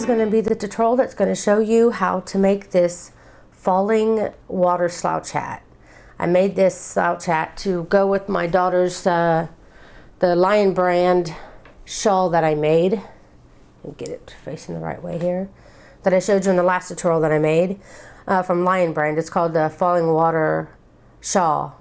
is going to be the tutorial that's going to show you how to make this falling water slouch hat. I made this slouch hat to go with my daughter's the Lion brand shawl that I made. Get it facing the right way here. That I showed you in the last tutorial that I made from Lion brand. It's called the Falling Water Shawl.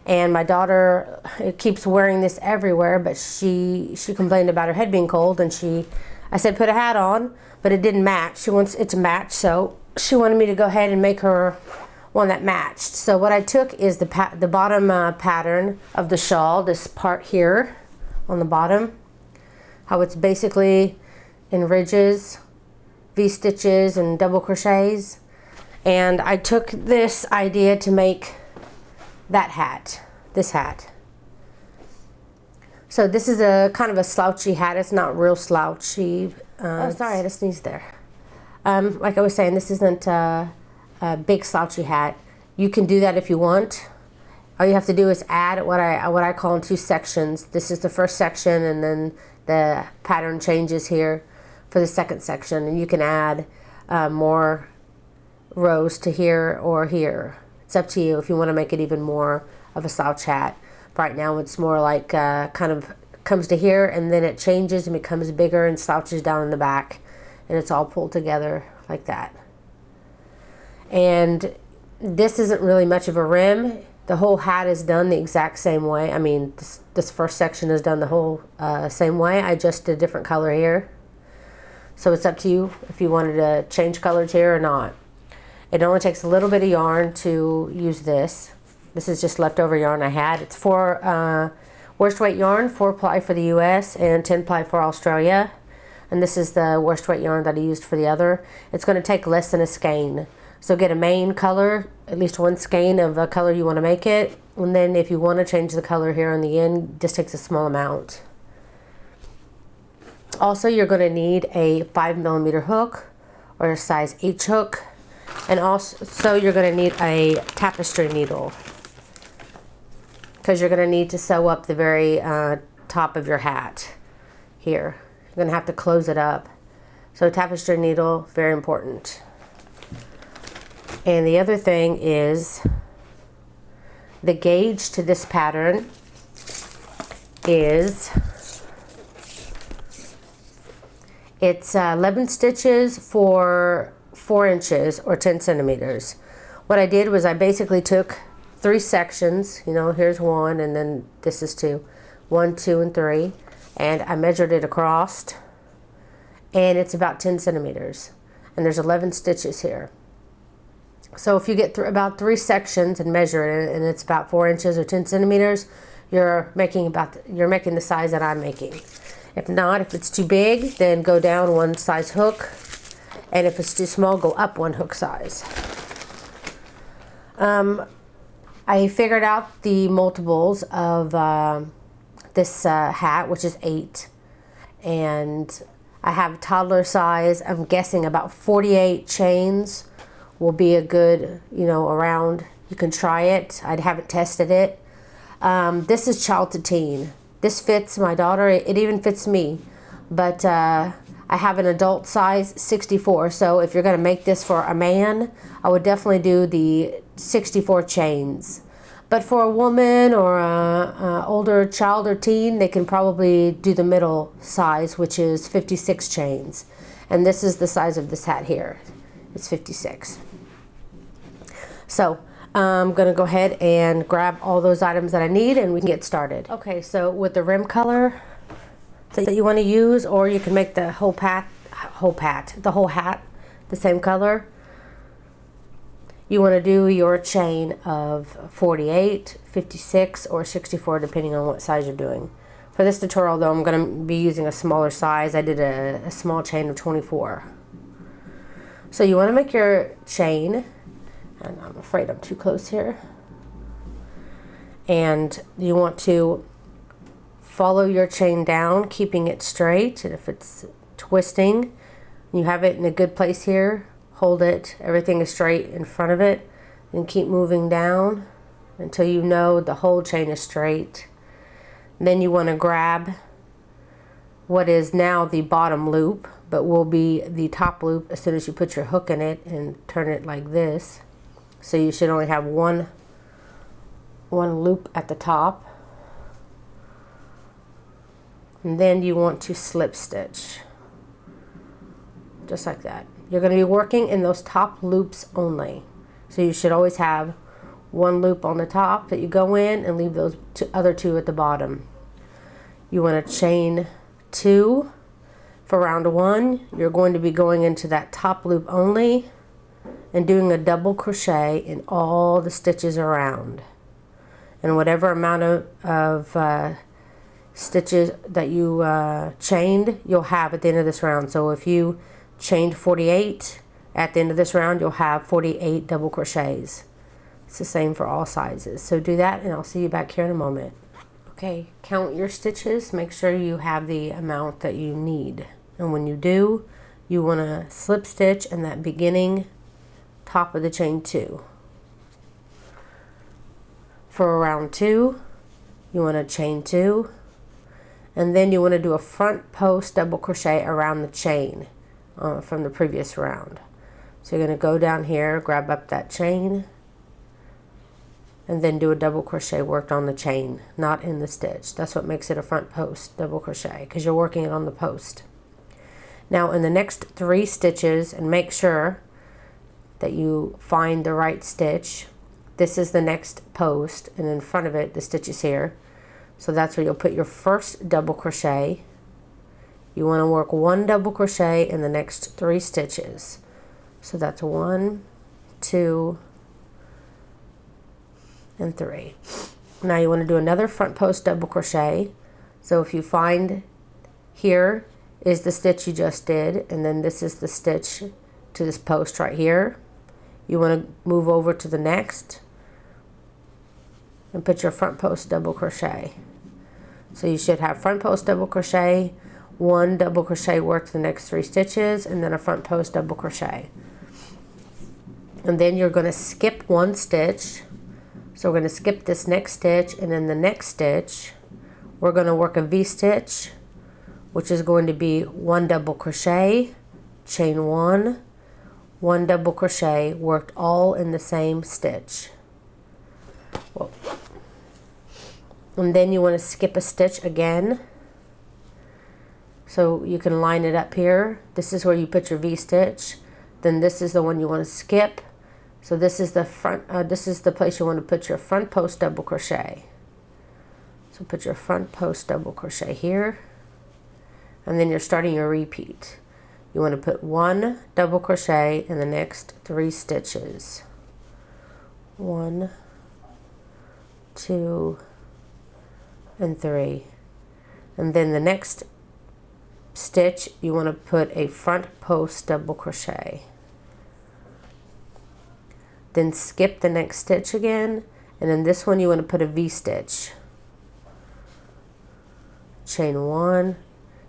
And my daughter keeps wearing this everywhere, but she complained about her head being cold, and I said put a hat on, but it didn't match. She wants it to match, so she wanted me to go ahead and make her one that matched. So what I took is the bottom pattern of the shawl, this part here on the bottom, how it's basically in ridges, V-stitches, and double crochets. And I took this idea to make that hat, this hat. So this is a kind of a slouchy hat. It's not real slouchy. Oh, sorry, I had to sneeze there. Like I was saying, this isn't a big slouchy hat. You can do that if you want. All you have to do is add what I call in two sections. This is the first section, and then the pattern changes here for the second section, and you can add more rows to here or here. It's up to you if you want to make it even more of a slouch hat. Right now it's more like kind of comes to here, and then it changes and becomes bigger and slouches down in the back, and it's all pulled together like that. And this isn't really much of a rim. The whole hat is done the exact same way. I mean, this first section is done the whole same way. I just did a different color here. So it's up to you if you wanted to change colors here or not. It only takes a little bit of yarn to use this. This is just leftover yarn I had. It's 4 worst weight yarn, 4 ply for the US and 10 ply for Australia. And this is the worst weight yarn that I used for the other. It's going to take less than a skein. So get a main color, at least one skein of a color you want to make it. And then if you want to change the color here on the end, just takes a small amount. Also, you're going to need a 5mm hook or a size H hook. And also you're going to need a tapestry needle, because you're going to need to sew up the very top of your hat here. You're going to have to close it up. So tapestry needle, very important. And the other thing is the gauge to this pattern is, it's 11 stitches for 4 inches or 10 centimeters. What I did was I basically took 3 sections, you know, here's 1, and then this is 2. 1, 2, and 3. And I measured it across, and it's about 10 centimeters. And there's 11 stitches here. So if you get about 3 sections and measure it, and it's about 4 inches or 10 centimeters, you're making the size that I'm making. If not, if it's too big, then go down 1 size hook. And if it's too small, go up 1 hook size. I figured out the multiples of this hat, which is 8. And I have toddler size. I'm guessing about 48 chains will be a good, you know, around. You can try it. I haven't tested it. This is child to teen. This fits my daughter. It even fits me. But I have an adult size 64, so if you're going to make this for a man, I would definitely do the 64 chains. But for a woman or a older child or teen, they can probably do the middle size, which is 56 chains. And this is the size of this hat here. It's 56. So I'm going to go ahead and grab all those items that I need, and we can get started. Okay, so with the rim color that you want to use, or you can make the whole hat the same color. You want to do your chain of 48, 56, or 64, depending on what size you're doing. For this tutorial though, I'm going to be using a smaller size. I did a small chain of 24. So you want to make your chain, and I'm afraid I'm too close here, and you want to follow your chain down, keeping it straight. And if it's twisting, you have it in a good place here, hold it, everything is straight in front of it, and keep moving down until you know the whole chain is straight. And then you want to grab what is now the bottom loop, but will be the top loop as soon as you put your hook in it and turn it like this. So you should only have one loop at the top. And then you want to slip stitch, just like that. You're going to be working in those top loops only. So you should always have one loop on the top that you go in and leave those other two at the bottom. You want to chain 2 for round 1. You're going to be going into that top loop only and doing a double crochet in all the stitches around. And whatever amount of stitches that you chained, you'll have at the end of this round. So if you chained 48, at the end of this round you'll have 48 double crochets. It's the same for all sizes. So do that and I'll see you back here in a moment. Okay, count your stitches, make sure you have the amount that you need. And when you do, you want to slip stitch in that beginning top of the chain 2. For round 2, you want to chain 2, and then you want to do a front post double crochet around the chain from the previous round. So you're going to go down here, grab up that chain, and then do a double crochet worked on the chain, not in the stitch. That's what makes it a front post double crochet, because you're working it on the post. Now in the next 3 stitches, and make sure that you find the right stitch. This is the next post, and in front of it the stitch is here. So that's where you'll put your first double crochet. You want to work 1 double crochet in the next 3 stitches. So that's 1, 2, and 3. Now you want to do another front post double crochet. So if you find, here is the stitch you just did, and then this is the stitch to this post right here. You want to move over to the next and put your front post double crochet. So you should have front post double crochet, 1 double crochet worked the next 3 stitches, and then a front post double crochet. And then you're going to skip 1 stitch. So we're going to skip this next stitch, and then the next stitch we're going to work a V-stitch, which is going to be 1 double crochet, chain 1, 1 double crochet worked all in the same stitch. Whoa. And then you want to skip a stitch again. So you can line it up here. This is where you put your V-stitch. Then this is the one you want to skip. So this is the front. This is the place you want to put your front post double crochet. So put your front post double crochet here, and then you're starting your repeat. You want to put 1 double crochet in the next 3 stitches. 1, 2, and 3. And then the next stitch you want to put a front post double crochet. Then skip the next stitch again, and in this one you want to put a V-stitch. Chain 1,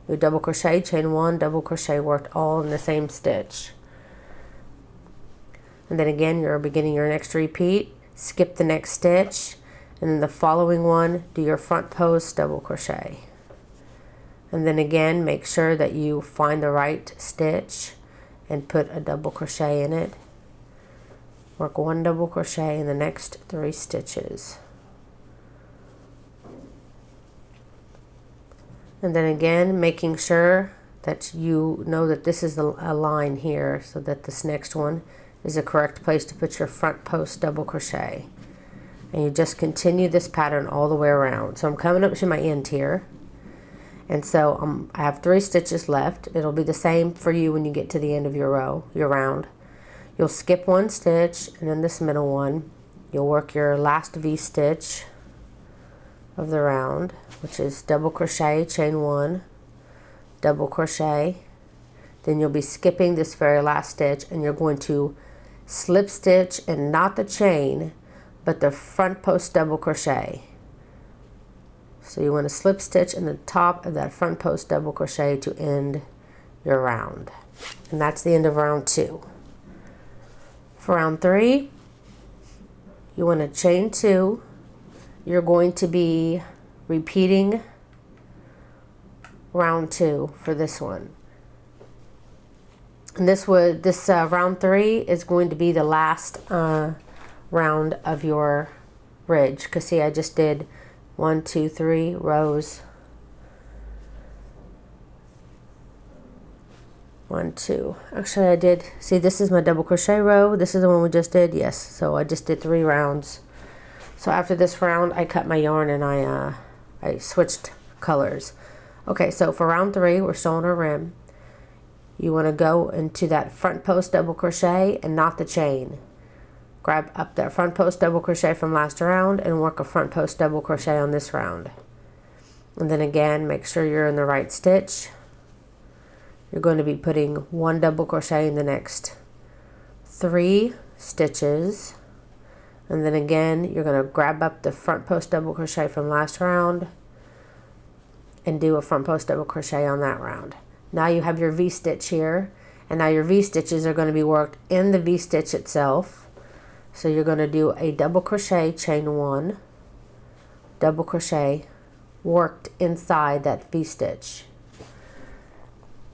you double crochet, chain 1, double crochet worked all in the same stitch. And then again you're beginning your next repeat, skip the next stitch, and then the following one do your front post double crochet. And then again make sure that you find the right stitch and put a double crochet in it. Work 1 double crochet in the next 3 stitches. And then again making sure that you know that this is a line here, so that this next one is the correct place to put your front post double crochet. And you just continue this pattern all the way around. So I'm coming up to my end here, and so I have 3 stitches left. It'll be the same for you when you get to the end of your row, your round. You'll skip 1 stitch, and then this middle one you'll work your last V-stitch of the round, which is double crochet, chain 1, double crochet. Then you'll be skipping this very last stitch, and you're going to slip stitch, and not the chain but the front post double crochet. So you want to slip stitch in the top of that front post double crochet to end your round. And that's the end of round 2. For round 3, you want to chain 2. You're going to be repeating round 2 for this one. And this round 3 is going to be the last round of your ridge, because see, I just did 1, 2, 3 rows. 1, 2. Actually, I did. See, this is my double crochet row. This is the one we just did. Yes. So I just did 3 rounds. So after this round, I cut my yarn and I switched colors. Okay. So for round 3, we're still on our rim. You want to go into that front post double crochet and knot the chain. Grab up that front post double crochet from last round and work a front post double crochet on this round. And then again, make sure you're in the right stitch. You're going to be putting 1 double crochet in the next 3 stitches. And then again, you're going to grab up the front post double crochet from last round and do a front post double crochet on that round. Now you have your V-stitch here, and now your V-stitches are going to be worked in the V-stitch itself. So you're going to do a double crochet, chain 1, double crochet, worked inside that V-stitch.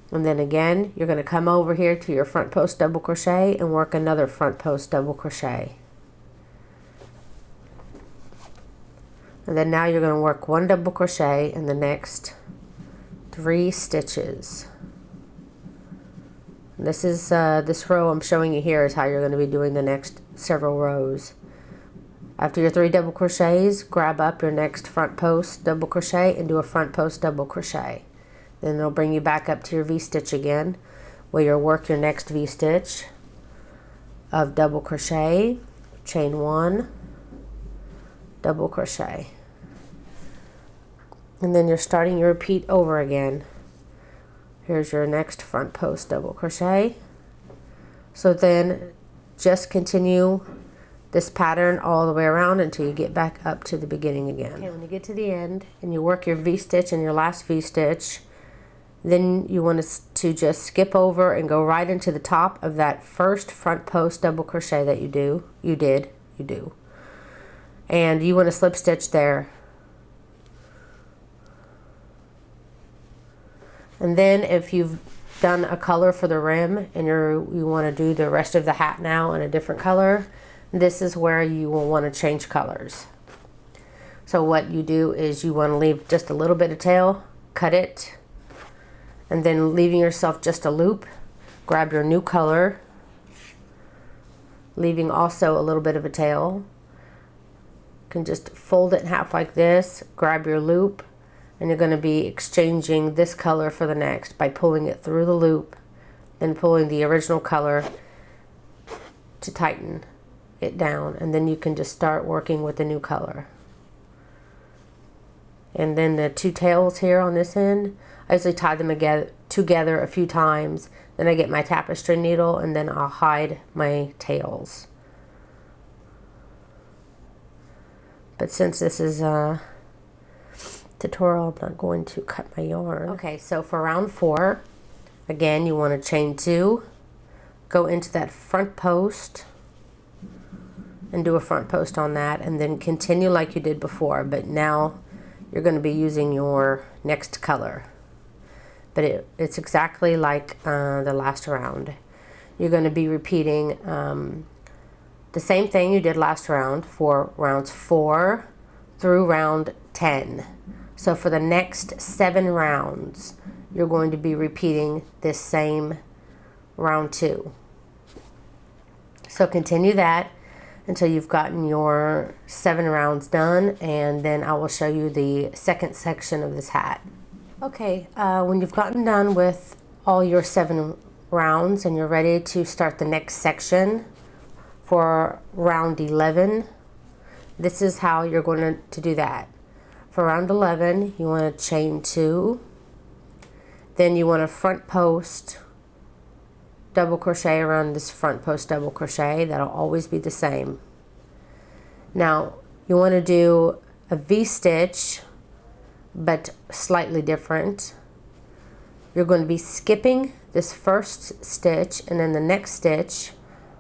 And then again, you're going to come over here to your front post double crochet and work another front post double crochet. And then now you're going to work 1 double crochet in the next 3 stitches. This is this row I'm showing you here is how you're going to be doing the next several rows. After your 3 double crochets, grab up your next front post double crochet and do a front post double crochet. Then it'll bring you back up to your V-stitch again, where you'll work your next V-stitch of double crochet, chain 1, double crochet. And then you're starting your repeat over again. Here's your next front post double crochet. So then just continue this pattern all the way around until you get back up to the beginning again. Okay, when you get to the end and you work your V-stitch and your last V-stitch, then you want to just skip over and go right into the top of that first front post double crochet that you did. And you want to slip stitch there. And then if you've done a color for the rim and you want to do the rest of the hat now in a different color, this is where you will want to change colors. So what you do is you want to leave just a little bit of tail, cut it, and then leaving yourself just a loop, grab your new color, leaving also a little bit of a tail. You can just fold it in half like this, grab your loop, and you're going to be exchanging this color for the next by pulling it through the loop, then pulling the original color to tighten it down, and then you can just start working with the new color. And then the 2 tails here on this end, I usually tie them together a few times, then I get my tapestry needle and then I'll hide my tails. But since this is a tutorial, I'm not going to cut my yarn. Okay, so for round 4, again, you want to chain 2, go into that front post and do a front post on that, and then continue like you did before, but now you're going to be using your next color. But it's exactly like the last round. You're going to be repeating the same thing you did last round for rounds 4 through round 10. So for the next 7 rounds, you're going to be repeating this same round 2. So continue that until you've gotten your 7 rounds done, and then I will show you the second section of this hat. Okay, when you've gotten done with all your 7 rounds and you're ready to start the next section for round 11, this is how you're going to do that. For round 11, you want to chain 2, then you want to front post double crochet around this front post double crochet. That'll always be the same. Now you want to do a V-stitch but slightly different. You're going to be skipping this first stitch, and then the next stitch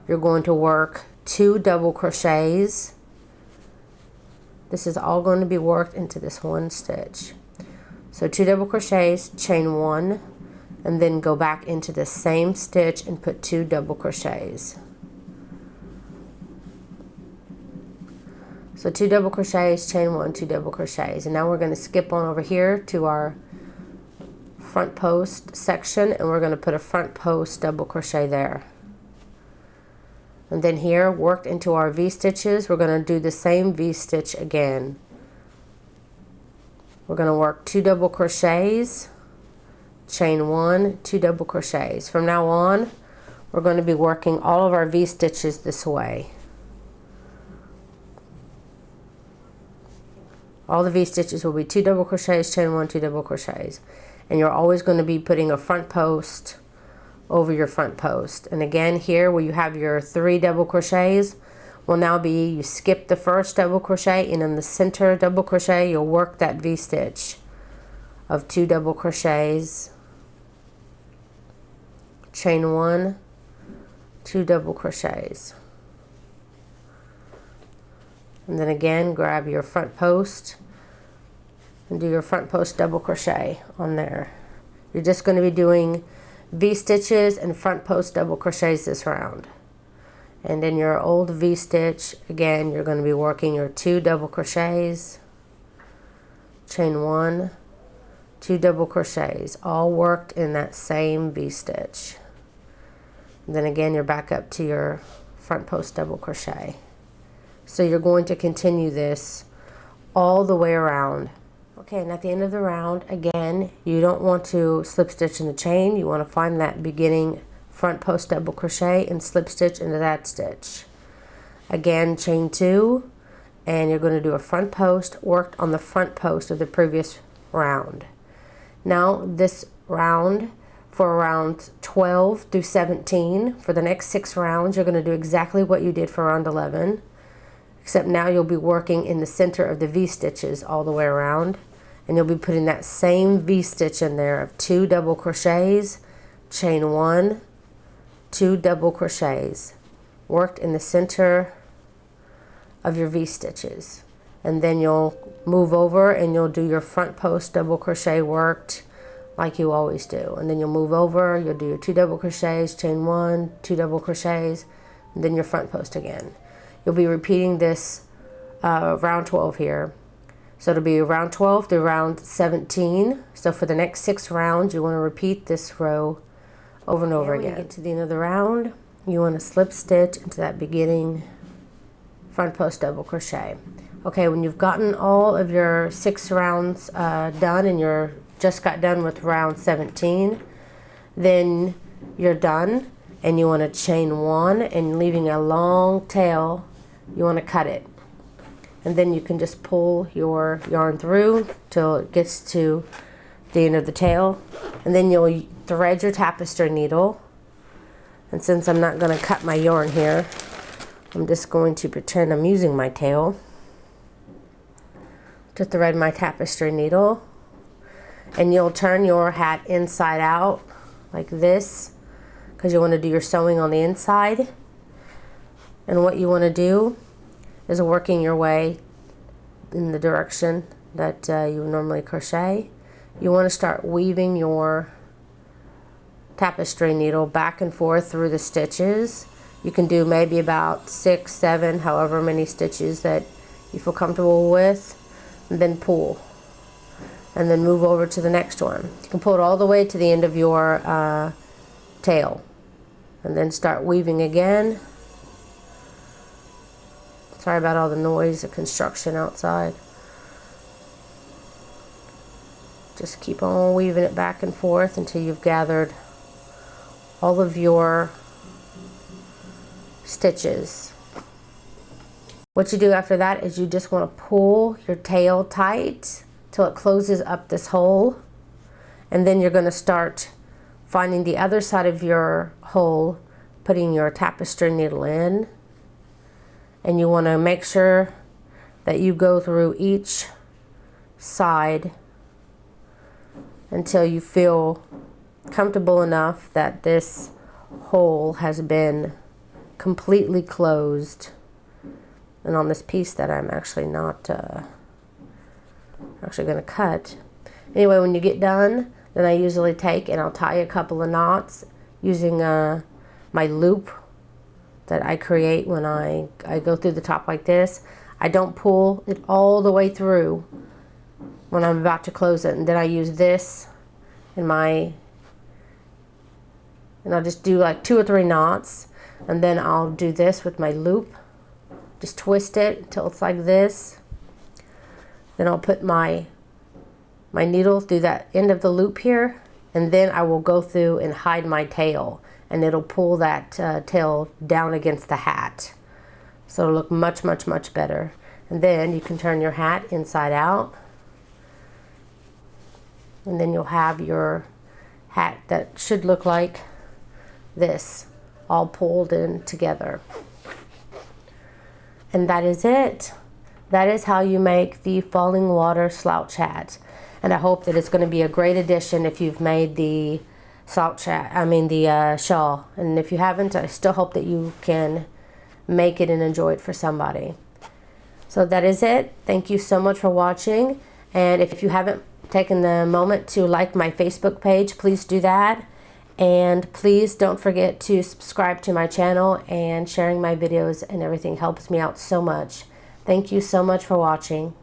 you're going to work 2 double crochets. This is all going to be worked into this one stitch. So 2 double crochets, chain 1, and then go back into the same stitch and put 2 double crochets. So 2 double crochets, chain 1, 2 double crochets, and now we're going to skip on over here to our front post section, and we're going to put a front post double crochet there. And then here, worked into our V-stitches, we're going to do the same V-stitch again. We're going to work 2 double crochets, chain 1, 2 double crochets. From now on, we're going to be working all of our V-stitches this way. All the V-stitches will be 2 double crochets, chain 1, 2 double crochets. And you're always going to be putting a front post over your front post. And again, here where you have your 3 double crochets will now be, you skip the first double crochet, and in the center double crochet you'll work that V-stitch of 2 double crochets, chain 1, 2 double crochets. And then again, grab your front post and do your front post double crochet on there. You're just going to be doing V-stitches and front post double crochets this round. And in your old V-stitch, again, you're going to be working your 2 double crochets, chain 1, 2 double crochets, all worked in that same V-stitch. Then again, you're back up to your front post double crochet. So you're going to continue this all the way around. Okay, and at the end of the round, again, you don't want to slip stitch in the chain. You want to find that beginning front post double crochet and slip stitch into that stitch. Again, chain 2, and you're going to do a front post worked on the front post of the previous round. Now this round, for round 12 through 17, for the next 6 rounds, you're going to do exactly what you did for round 11, except now you'll be working in the center of the V-stitches all the way around, and you'll be putting that same V-stitch in there of 2 double crochets, chain 1, 2 double crochets, worked in the center of your V-stitches. And then you'll move over and you'll do your front post double crochet worked like you always do. And then you'll move over, you'll do your 2 double crochets, chain 1, 2 double crochets, and then your front post again. You'll be repeating this round 12 here. So it'll be round 12 through round 17. So for the next 6 rounds, you want to repeat this row over and over again. When you get to the end of the round, you want to slip stitch into that beginning front post double crochet. Okay, when you've gotten all of your 6 rounds done, and you're just got done with round 17, then you're done, and you want to chain 1, and leaving a long tail, you want to cut it. And then you can just pull your yarn through till it gets to the end of the tail, and then you'll thread your tapestry needle. And since I'm not going to cut my yarn here, I'm just going to pretend I'm using my tail to thread my tapestry needle. And you'll turn your hat inside out like this, because you want to do your sewing on the inside. And what you want to do is working your way in the direction that you normally crochet. You want to start weaving your tapestry needle back and forth through the stitches. You can do maybe about 6, 7, however many stitches that you feel comfortable with, and then pull. And then move over to the next one. You can pull it all the way to the end of your tail, and then start weaving again. Sorry about all the noise, the construction outside. Just keep on weaving it back and forth until you've gathered all of your stitches. What you do after that is you just want to pull your tail tight till it closes up this hole, and then you're going to start finding the other side of your hole, putting your tapestry needle in, and you want to make sure that you go through each side until you feel comfortable enough that this hole has been completely closed. And on this piece that I'm actually not actually going to cut. Anyway, when you get done, Then I usually take and I'll tie a couple of knots using my loop that I create when I go through the top like this. I don't pull it all the way through when I'm about to close it, and then I use this and I'll just do like 2 or 3 knots, and then I'll do this with my loop. Just twist it until it's like this. Then I'll put my needle through that end of the loop here, and then I will go through and hide my tail, and it'll pull that tail down against the hat. So it'll look much, much, much better. And then you can turn your hat inside out, and then you'll have your hat that should look like this, all pulled in together. And that is it. That is how you make the Falling Water Slouch Hat. And I hope that it's going to be a great addition if you've made the slouch hat, the shawl. And if you haven't, I still hope that you can make it and enjoy it for somebody. So that is it. Thank you so much for watching. And if you haven't taken the moment to like my Facebook page, please do that. And please don't forget to subscribe to my channel, and sharing my videos and everything helps me out so much. Thank you so much for watching.